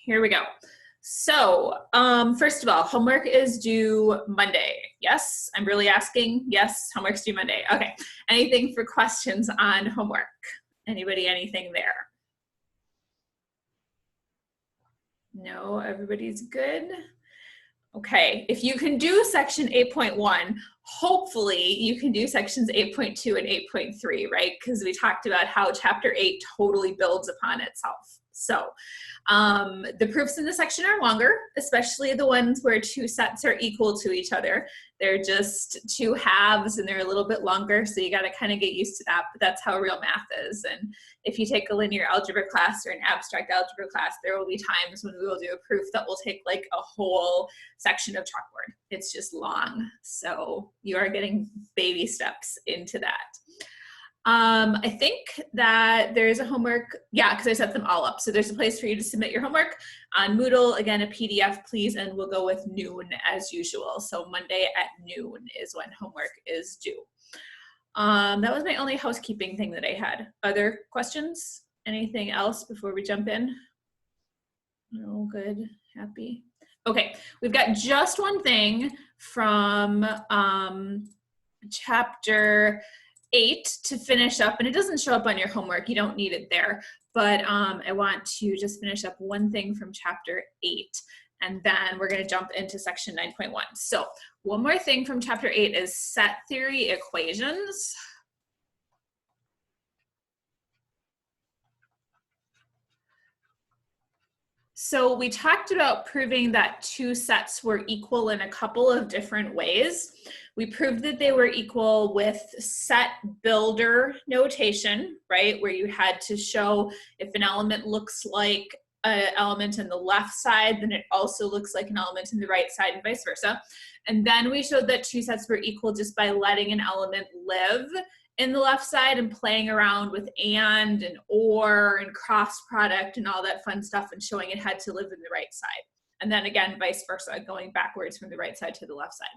here we go. So, first of all, homework is due Monday. Yes, I'm really asking. Yes, homework's due Monday. Okay. Anything for questions on homework? Anybody, anything there? No, everybody's good. Okay, if you can do section 8.1, hopefully you can do sections 8.2 and 8.3, right? Because we talked about how chapter 8 totally builds upon itself. So the proofs in this section are longer, especially the ones where two sets are equal to each other. They're just two halves and they're a little bit longer, so you got to kind of get used to that, but that's how real math is. And if you take a linear algebra class or an abstract algebra class, there will be times when we will do a proof that will take like a whole section of chalkboard. It's just long, so you are getting baby steps into that. I think that there's a homework, yeah, because I set them all up. So there's a place for you to submit your homework on Moodle. Again, a PDF, please, and we'll go with noon as usual. So Monday at noon is when homework is due. That was my only housekeeping thing that I had. Other questions? Anything else before we jump in? No, good, happy. Okay, we've got just one thing from chapter 8 to finish up, and it doesn't show up on your homework, you don't need it there, but I want to just finish up one thing from chapter 8, and then we're going to jump into section 9.1. So one more thing from chapter 8 is set theory equations. So we talked about proving that two sets were equal in a couple of different ways. We proved that they were equal with set builder notation, right? Where you had to show if an element looks like an element in the left side, then it also looks like an element in the right side and vice versa. And then we showed that two sets were equal just by letting an element live in the left side and playing around with and or and cross product and all that fun stuff and showing it had to live in the right side. And then again, vice versa, going backwards from the right side to the left side.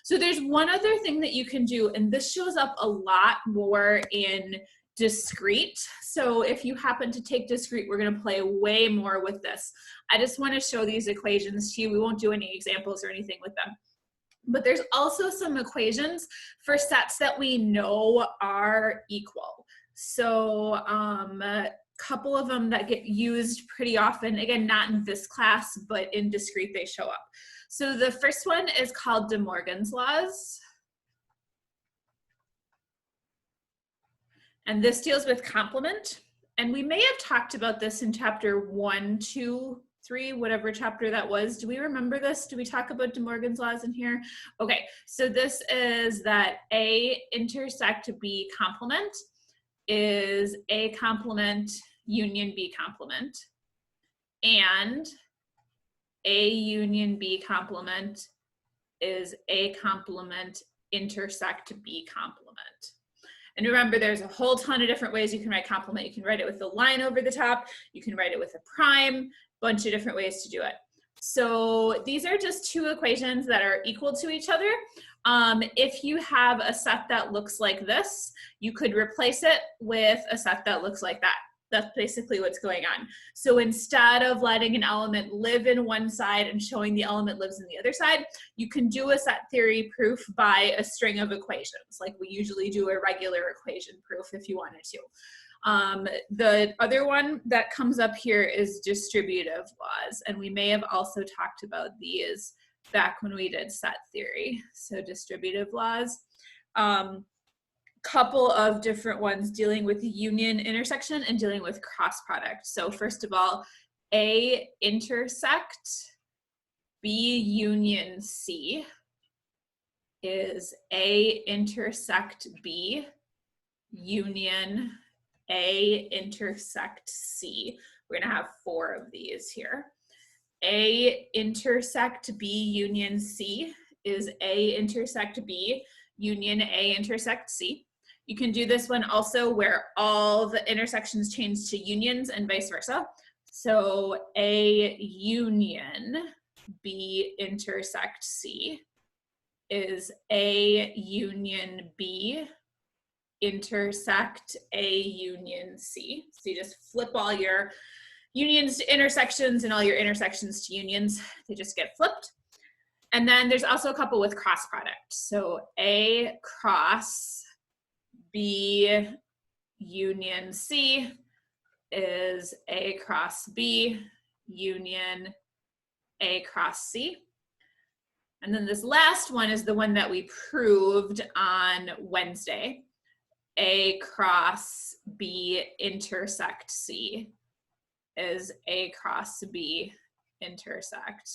So there's one other thing that you can do, and this shows up a lot more in discrete. So if you happen to take discrete, we're going to play way more with this. I just want to show these equations to you. We won't do any examples or anything with them. But there's also some equations for sets that we know are equal. So a couple of them that get used pretty often, again, not in this class, but in discrete they show up. So the first one is called De Morgan's laws. And this deals with complement. And we may have talked about this in chapter 1, 2, 3, whatever chapter that was. Do we remember this? Do we talk about De Morgan's laws in here? Okay, so this is that A intersect B complement is A complement union B complement, and A union B complement is A complement intersect B complement. And remember, there's a whole ton of different ways you can write complement. You can write it with the line over the top. You can write it with a prime, bunch of different ways to do it. So these are just two equations that are equal to each other. If you have a set that looks like this, you could replace it with a set that looks like that. That's basically what's going on. So instead of letting an element live in one side and showing the element lives in the other side, you can do a set theory proof by a string of equations, like we usually do a regular equation proof if you wanted to. The other one that comes up here is distributive laws, and we may have also talked about these back when we did set theory. So distributive laws. Couple of different ones dealing with union intersection and dealing with cross product. So first of all, A intersect B union C is A intersect B union A intersect C. We're going to have 4 of these here. A intersect B union C is A intersect B union A intersect C. You can do this one also where all the intersections change to unions and vice versa. So A union B intersect C is A union B intersect A union C. So you just flip all your unions to intersections and all your intersections to unions, they just get flipped. And then there's also a couple with cross product. So A cross B union C is A cross B union A cross C. And then this last one is the one that we proved on Wednesday. A cross B intersect C is A cross B intersect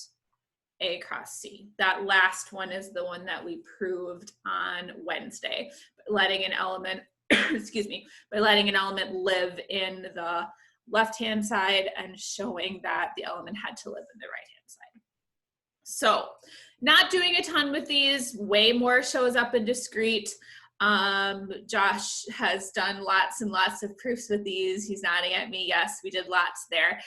A cross C. That last one is the one that we proved on Wednesday, letting an element, excuse me, by letting an element live in the left-hand side and showing that the element had to live in the right-hand side. So not doing a ton with these, way more shows up in discrete. Josh has done lots and lots of proofs with these. He's nodding at me. Yes, we did lots there.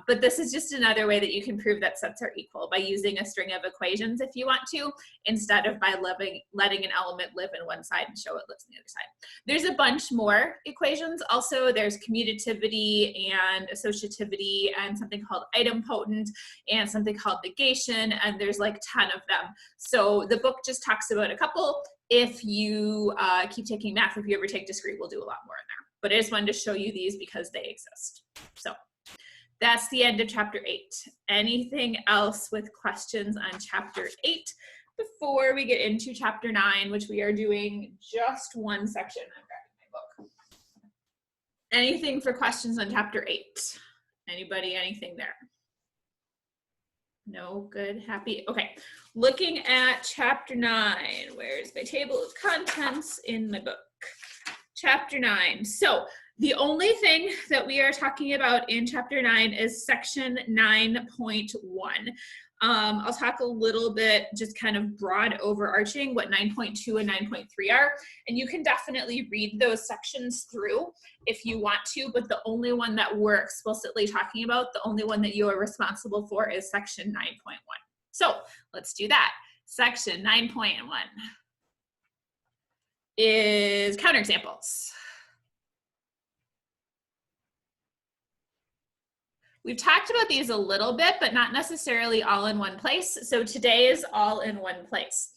But this is just another way that you can prove that sets are equal by using a string of equations if you want to, instead of by letting an element live in one side and show it lives on the other side. There's a bunch more equations. Also, there's commutativity and associativity and something called idempotent and something called negation, and there's like 10 of them. So the book just talks about a couple. If you keep taking math, if you ever take discrete, we'll do a lot more in there. But I just wanted to show you these because they exist. So that's the end of chapter 8. Anything else with questions on chapter 8 before we get into chapter 9, which we are doing just one section? I'm grabbing my book. Anything for questions on chapter 8? Anybody, anything there? No, good, happy. Okay, looking at chapter 9. Where's my table of contents in my book? Chapter 9. So the only thing that we are talking about in chapter 9 is section 9.1. I'll talk a little bit, just kind of broad overarching, what 9.2 and 9.3 are. And you can definitely read those sections through if you want to, but the only one that we're explicitly talking about, the only one that you are responsible for is section 9.1. So let's do that. Section 9.1 is counterexamples. We've talked about these a little bit, but not necessarily all in one place. So today is all in one place.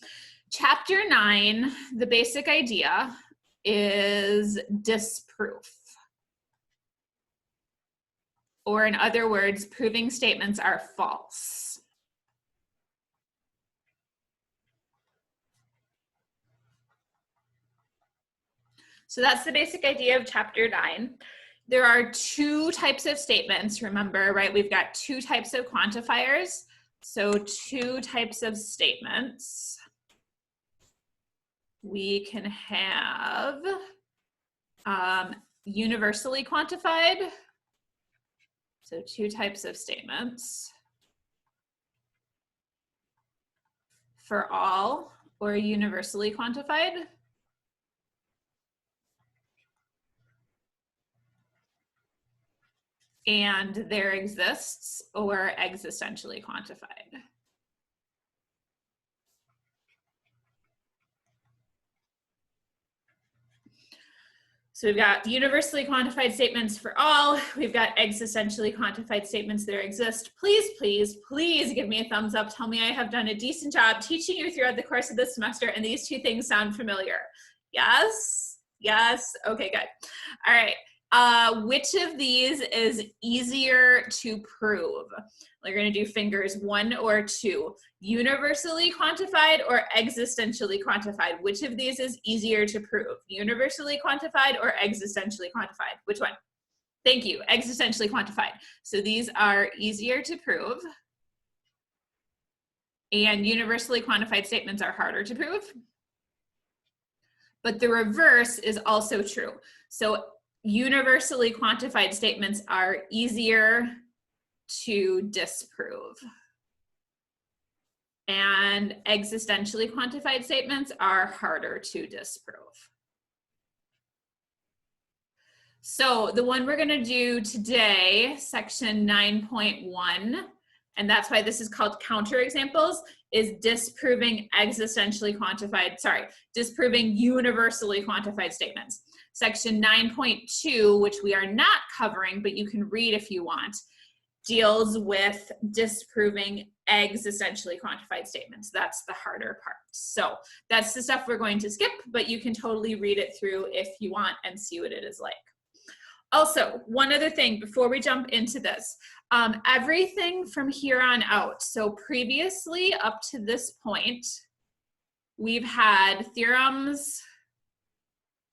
Chapter 9, the basic idea is disproof. Or in other words, proving statements are false. So that's the basic idea of chapter 9. There are two types of statements, remember, right? We've got two types of quantifiers. So two types of statements. We can have universally quantified. So two types of statements. For all, or universally quantified. And there exists, or existentially quantified. So we've got universally quantified statements for all. We've got existentially quantified statements that exist. Please, please, please give me a thumbs up. Tell me I have done a decent job teaching you throughout the course of this semester and these two things sound familiar. Yes? Yes? Okay, good. All right. Which of these is easier to prove? We're going to do fingers 1 or 2. Universally quantified or existentially quantified? Which of these is easier to prove? Universally quantified or existentially quantified? Which one? Thank you. Existentially quantified. So these are easier to prove. And universally quantified statements are harder to prove. But the reverse is also true. So universally quantified statements are easier to disprove. And existentially quantified statements are harder to disprove. So the one we're going to do today, section 9.1, and that's why this is called counterexamples, is disproving existentially quantified, disproving universally quantified statements. Section 9.2, which we are not covering, but you can read if you want, deals with disproving existentially quantified statements. That's the harder part. So that's the stuff we're going to skip, but you can totally read it through if you want and see what it is like. Also, one other thing before we jump into this, everything from here on out, so previously up to this point, we've had theorems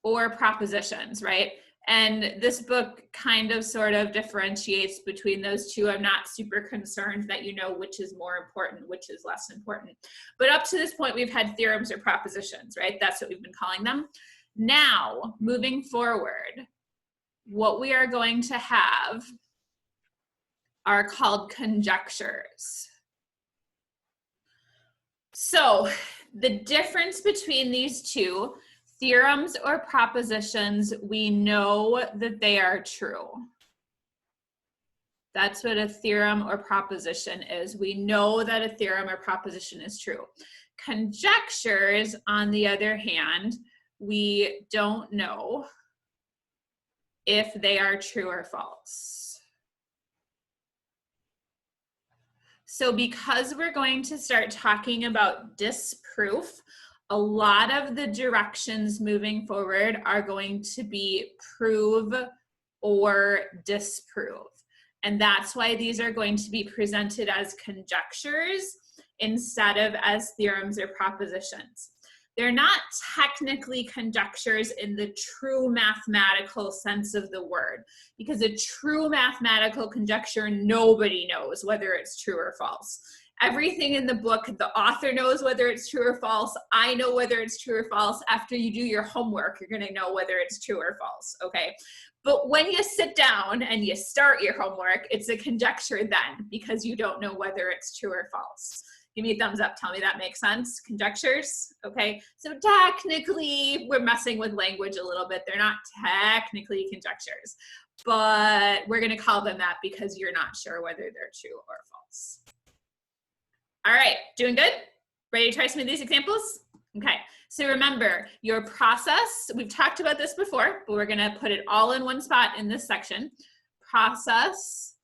or propositions, right? And this book kind of sort of differentiates between those two. I'm not super concerned that you know which is more important, which is less important. But up to this point, we've had theorems or propositions, right? That's what we've been calling them. Now, moving forward, what we are going to have are called conjectures. So the difference between these two, theorems or propositions, we know that they are true. That's what a theorem or proposition is. We know that a theorem or proposition is true. Conjectures, on the other hand, we don't know if they are true or false. So because we're going to start talking about disproof, a lot of the directions moving forward are going to be prove or disprove. And that's why these are going to be presented as conjectures instead of as theorems or propositions. They're not technically conjectures in the true mathematical sense of the word, because a true mathematical conjecture, nobody knows whether it's true or false. Everything in the book, the author knows whether it's true or false. I know whether it's true or false. After you do your homework, you're going to know whether it's true or false, okay? But when you sit down and you start your homework, it's a conjecture then, because you don't know whether it's true or false. Give me a thumbs up, tell me that makes sense. Conjectures, okay? So technically, we're messing with language a little bit. They're not technically conjectures, but we're gonna call them that because you're not sure whether they're true or false. All right, doing good? Ready to try some of these examples? Okay, so remember, your process, we've talked about this before, but we're gonna put it all in one spot in this section. Process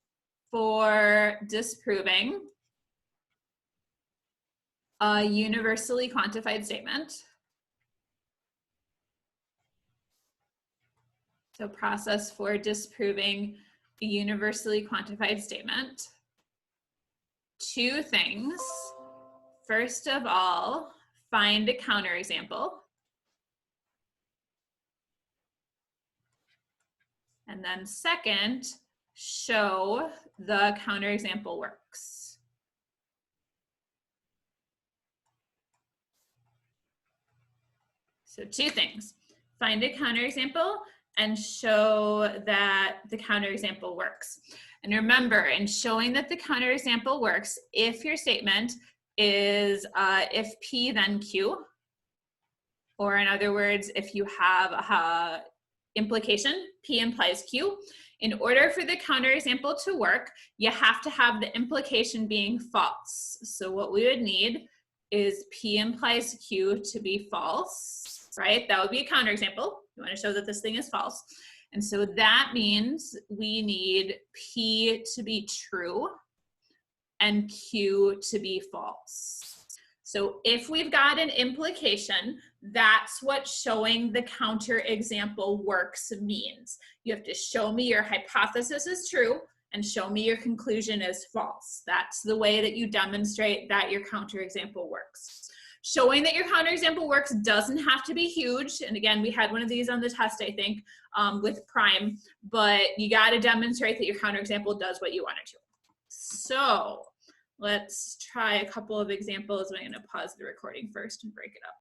for disproving a universally quantified statement. So process for disproving a universally quantified statement. Two things. First of all, find a counterexample. And then second, show the counterexample works. So two things, find a counterexample and show that the counterexample works. And remember, in showing that the counterexample works, if your statement is if P then Q, or in other words, if you have a implication, P implies Q, in order for the counterexample to work, you have to have the implication being false. So what we would need is P implies Q to be false, right? That would be a counterexample. You want to show that this thing is false. And so that means we need P to be true and Q to be false. So if we've got an implication, that's what showing the counterexample works means. You have to show me your hypothesis is true and show me your conclusion is false. That's the way that you demonstrate that your counterexample works. Showing that your counterexample works doesn't have to be huge. And again, we had one of these on the test, I think, with prime, but you got to demonstrate that your counterexample does what you want it to. So let's try a couple of examples. I'm going to pause the recording first and break it up.